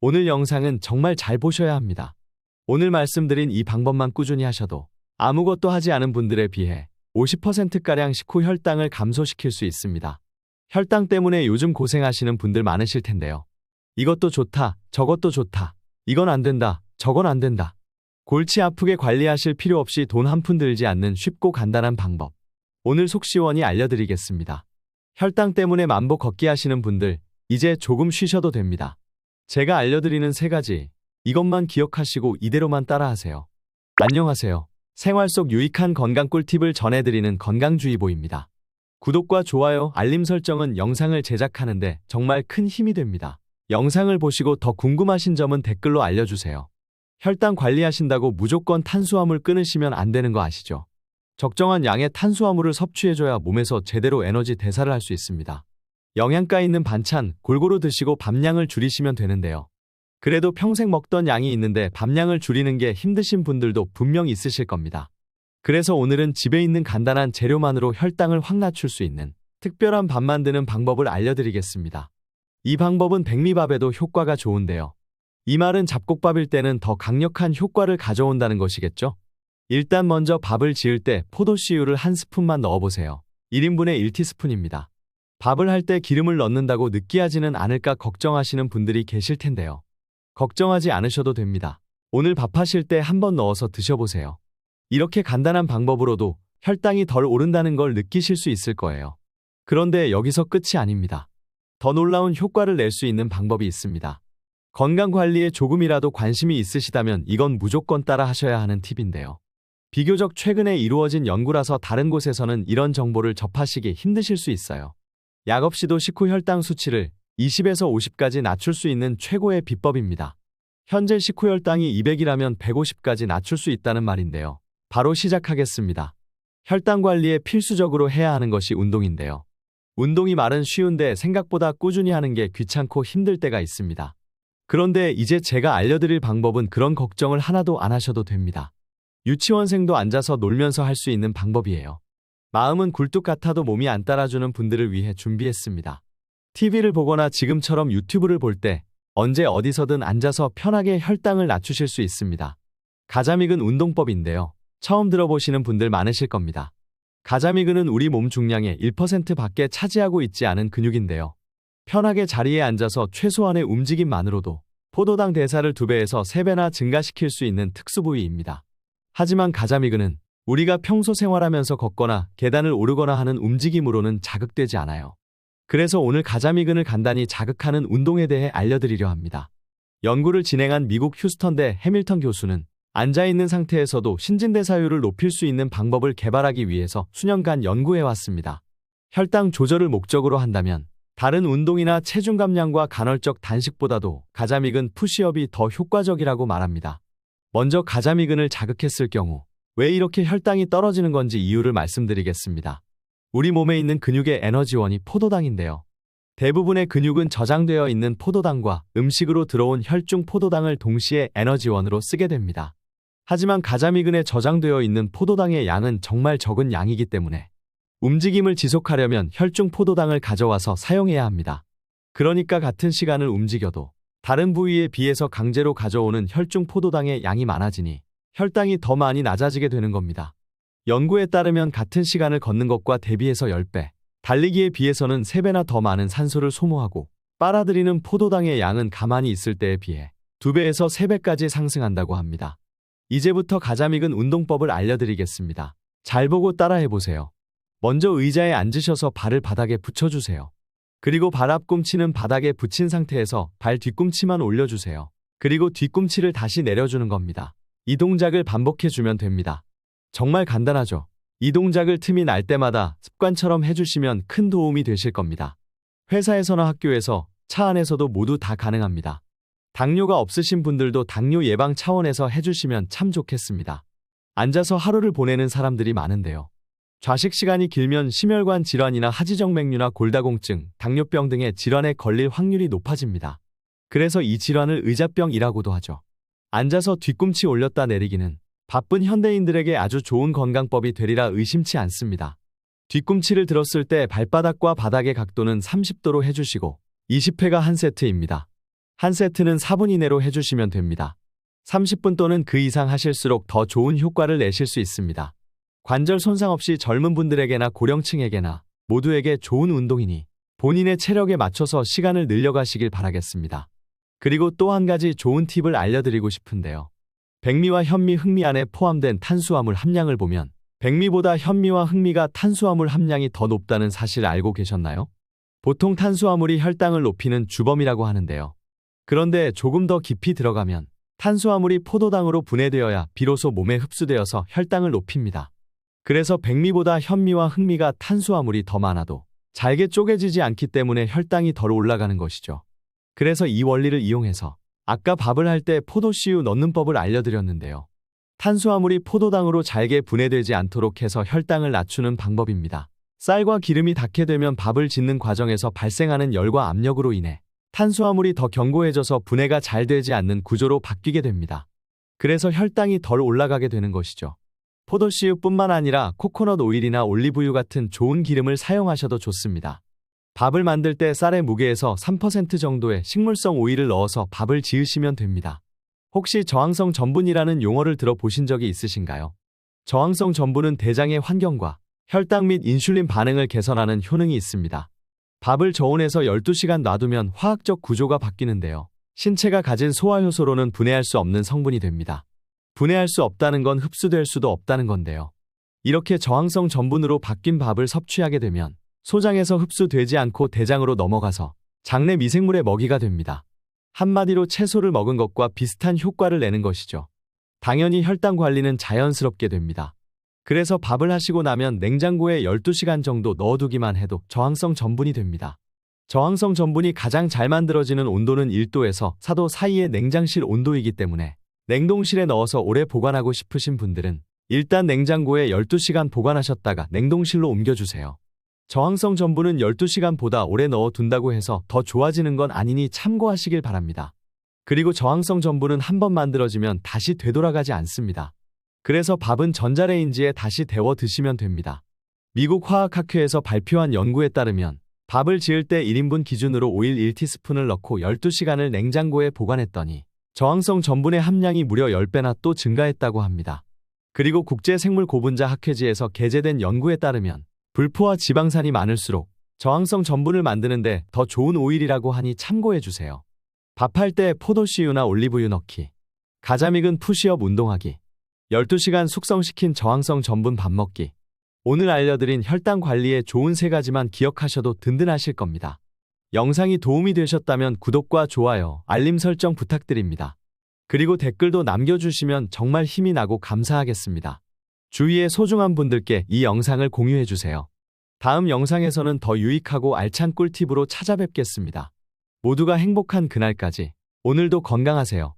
오늘 영상은 정말 잘 보셔야 합니다. 오늘 말씀드린 이 방법만 꾸준히 하셔도 아무것도 하지 않은 분들에 비해 50%가량 식후 혈당을 감소시킬 수 있습니다. 혈당 때문에 요즘 고생하시는 분들 많으실 텐데요. 이것도 좋다, 저것도 좋다, 이건 안 된다, 저건 안 된다. 골치 아프게 관리하실 필요 없이 돈 한 푼 들지 않는 쉽고 간단한 방법. 오늘 속 시원히 알려드리겠습니다. 혈당 때문에 만보 걷기 하시는 분들, 이제 조금 쉬셔도 됩니다. 제가 알려드리는 3가지, 이것만 기억하시고 이대로만 따라하세요. 안녕하세요. 생활 속 유익한 건강 꿀팁을 전해드리는 건강주의보입니다. 구독과 좋아요, 알림 설정은 영상을 제작하는데 정말 큰 힘이 됩니다. 영상을 보시고 더 궁금하신 점은 댓글로 알려주세요. 혈당 관리하신다고 무조건 탄수화물 끊으시면 안 되는 거 아시죠? 적정한 양의 탄수화물을 섭취해줘야 몸에서 제대로 에너지 대사를 할 수 있습니다. 영양가 있는 반찬 골고루 드시고 밥량을 줄이시면 되는데요. 그래도 평생 먹던 양이 있는데 밥량을 줄이는 게 힘드신 분들도 분명 있으실 겁니다. 그래서 오늘은 집에 있는 간단한 재료만으로 혈당을 확 낮출 수 있는 특별한 밥 만드는 방법을 알려드리겠습니다. 이 방법은 백미밥에도 효과가 좋은데요. 이 말은 잡곡밥일 때는 더 강력한 효과를 가져온다는 것이겠죠? 일단 먼저 밥을 지을 때 포도씨유를 1스푼만 넣어보세요. 1인분에 1티스푼입니다. 밥을 할 때 기름을 넣는다고 느끼하지는 않을까 걱정하시는 분들이 계실 텐데요. 걱정하지 않으셔도 됩니다. 오늘 밥하실 때 한번 넣어서 드셔보세요. 이렇게 간단한 방법으로도 혈당이 덜 오른다는 걸 느끼실 수 있을 거예요. 그런데 여기서 끝이 아닙니다. 더 놀라운 효과를 낼 수 있는 방법이 있습니다. 건강관리에 조금이라도 관심이 있으시다면 이건 무조건 따라 하셔야 하는 팁인데요. 비교적 최근에 이루어진 연구라서 다른 곳에서는 이런 정보를 접하시기 힘드실 수 있어요. 약 없이도 식후 혈당 수치를 20에서 50까지 낮출 수 있는 최고의 비법입니다. 현재 식후 혈당이 200이라면 150까지 낮출 수 있다는 말인데요. 바로 시작하겠습니다. 혈당 관리에 필수적으로 해야 하는 것이 운동인데요. 운동이 말은 쉬운데 생각보다 꾸준히 하는 게 귀찮고 힘들 때가 있습니다. 그런데 이제 제가 알려드릴 방법은 그런 걱정을 하나도 안 하셔도 됩니다. 유치원생도 앉아서 놀면서 할 수 있는 방법이에요. 마음은 굴뚝 같아도 몸이 안 따라주는 분들을 위해 준비했습니다. TV를 보거나 지금처럼 유튜브를 볼 때 언제 어디서든 앉아서 편하게 혈당을 낮추실 수 있습니다. 가자미근 운동법인데요. 처음 들어보시는 분들 많으실 겁니다. 가자미근은 우리 몸 중량의 1%밖에 차지하고 있지 않은 근육인데요. 편하게 자리에 앉아서 최소한의 움직임만으로도 포도당 대사를 2배에서 3배나 증가시킬 수 있는 특수 부위입니다. 하지만 가자미근은 우리가 평소 생활하면서 걷거나 계단을 오르거나 하는 움직임으로는 자극되지 않아요. 그래서 오늘 가자미근을 간단히 자극하는 운동에 대해 알려드리려 합니다. 연구를 진행한 미국 휴스턴대 해밀턴 교수는 앉아있는 상태에서도 신진대사율을 높일 수 있는 방법을 개발하기 위해서 수년간 연구해왔습니다. 혈당 조절을 목적으로 한다면 다른 운동이나 체중 감량과 간헐적 단식보다도 가자미근 푸시업이 더 효과적이라고 말합니다. 먼저 가자미근을 자극했을 경우 왜 이렇게 혈당이 떨어지는 건지 이유를 말씀드리겠습니다. 우리 몸에 있는 근육의 에너지원이 포도당인데요. 대부분의 근육은 저장되어 있는 포도당과 음식으로 들어온 혈중 포도당을 동시에 에너지원으로 쓰게 됩니다. 하지만 가자미근에 저장되어 있는 포도당의 양은 정말 적은 양이기 때문에 움직임을 지속하려면 혈중 포도당을 가져와서 사용해야 합니다. 그러니까 같은 시간을 움직여도 다른 부위에 비해서 강제로 가져오는 혈중 포도당의 양이 많아지니 혈당이 더 많이 낮아지게 되는 겁니다. 연구에 따르면 같은 시간을 걷는 것과 대비해서 10배, 달리기에 비해서는 3배나 더 많은 산소를 소모하고 빨아들이는 포도당의 양은 가만히 있을 때에 비해 2배에서 3배까지 상승한다고 합니다. 이제부터 가자미근 운동법을 알려드리겠습니다. 잘 보고 따라해보세요. 먼저 의자에 앉으셔서 발을 바닥에 붙여주세요. 그리고 발 앞꿈치는 바닥에 붙인 상태에서 발 뒤꿈치만 올려주세요. 그리고 뒤꿈치를 다시 내려주는 겁니다. 이 동작을 반복해주면 됩니다. 정말 간단하죠? 이 동작을 틈이 날 때마다 습관처럼 해주시면 큰 도움이 되실 겁니다. 회사에서나 학교에서, 차 안에서도 모두 다 가능합니다. 당뇨가 없으신 분들도 당뇨 예방 차원에서 해주시면 참 좋겠습니다. 앉아서 하루를 보내는 사람들이 많은데요. 좌식 시간이 길면 심혈관 질환이나 하지정맥류나 골다공증, 당뇨병 등의 질환에 걸릴 확률이 높아집니다. 그래서 이 질환을 의자병이라고도 하죠. 앉아서 뒤꿈치 올렸다 내리기는 바쁜 현대인들에게 아주 좋은 건강법이 되리라 의심치 않습니다. 뒤꿈치를 들었을 때 발바닥과 바닥의 각도는 30도로 해주시고 20회가 한 세트입니다. 한 세트는 4분 이내로 해주시면 됩니다. 30분 또는 그 이상 하실수록 더 좋은 효과를 내실 수 있습니다. 관절 손상 없이 젊은 분들에게나 고령층에게나 모두에게 좋은 운동이니 본인의 체력에 맞춰서 시간을 늘려가시길 바라겠습니다. 그리고 또 한 가지 좋은 팁을 알려드리고 싶은데요. 백미와 현미, 흑미 안에 포함된 탄수화물 함량을 보면 백미보다 현미와 흑미가 탄수화물 함량이 더 높다는 사실을 알고 계셨나요? 보통 탄수화물이 혈당을 높이는 주범이라고 하는데요. 그런데 조금 더 깊이 들어가면 탄수화물이 포도당으로 분해되어야 비로소 몸에 흡수되어서 혈당을 높입니다. 그래서 백미보다 현미와 흑미가 탄수화물이 더 많아도 잘게 쪼개지지 않기 때문에 혈당이 덜 올라가는 것이죠. 그래서 이 원리를 이용해서 아까 밥을 할 때 포도씨유 넣는 법을 알려드렸는데요. 탄수화물이 포도당으로 잘게 분해되지 않도록 해서 혈당을 낮추는 방법입니다. 쌀과 기름이 닿게 되면 밥을 짓는 과정에서 발생하는 열과 압력으로 인해 탄수화물이 더 견고해져서 분해가 잘 되지 않는 구조로 바뀌게 됩니다. 그래서 혈당이 덜 올라가게 되는 것이죠. 포도씨유뿐만 아니라 코코넛 오일이나 올리브유 같은 좋은 기름을 사용하셔도 좋습니다. 밥을 만들 때 쌀의 무게에서 3% 정도의 식물성 오일을 넣어서 밥을 지으시면 됩니다. 혹시 저항성 전분이라는 용어를 들어보신 적이 있으신가요? 저항성 전분은 대장의 환경과 혈당 및 인슐린 반응을 개선하는 효능이 있습니다. 밥을 저온에서 12시간 놔두면 화학적 구조가 바뀌는데요. 신체가 가진 소화효소로는 분해할 수 없는 성분이 됩니다. 분해할 수 없다는 건 흡수될 수도 없다는 건데요. 이렇게 저항성 전분으로 바뀐 밥을 섭취하게 되면 소장에서 흡수되지 않고 대장으로 넘어가서 장내 미생물의 먹이가 됩니다. 한마디로 채소를 먹은 것과 비슷한 효과를 내는 것이죠. 당연히 혈당 관리는 자연스럽게 됩니다. 그래서 밥을 하시고 나면 냉장고에 12시간 정도 넣어두기만 해도 저항성 전분이 됩니다. 저항성 전분이 가장 잘 만들어지는 온도는 1도에서 4도 사이의 냉장실 온도이기 때문에 냉동실에 넣어서 오래 보관하고 싶으신 분들은 일단 냉장고에 12시간 보관하셨다가 냉동실로 옮겨주세요. 저항성 전분은 12시간보다 오래 넣어둔다고 해서 더 좋아지는 건 아니니 참고하시길 바랍니다. 그리고 저항성 전분은 한번 만들어지면 다시 되돌아가지 않습니다. 그래서 밥은 전자레인지에 다시 데워 드시면 됩니다. 미국 화학학회에서 발표한 연구에 따르면 밥을 지을 때 1인분 기준으로 오일 1티스푼을 넣고 12시간을 냉장고에 보관했더니 저항성 전분의 함량이 무려 10배나 또 증가했다고 합니다. 그리고 국제생물고분자 학회지에서 게재된 연구에 따르면 불포화 지방산이 많을수록 저항성 전분을 만드는데 더 좋은 오일이라고 하니 참고해주세요. 밥할 때 포도씨유나 올리브유 넣기, 가장 익은 푸시업 운동하기, 12시간 숙성시킨 저항성 전분 밥 먹기. 오늘 알려드린 혈당 관리에 좋은 3가지만 기억하셔도 든든하실 겁니다. 영상이 도움이 되셨다면 구독과 좋아요, 알림 설정 부탁드립니다. 그리고 댓글도 남겨주시면 정말 힘이 나고 감사하겠습니다. 주위의 소중한 분들께 이 영상을 공유해주세요. 다음 영상에서는 더 유익하고 알찬 꿀팁으로 찾아뵙겠습니다. 모두가 행복한 그날까지 오늘도 건강하세요.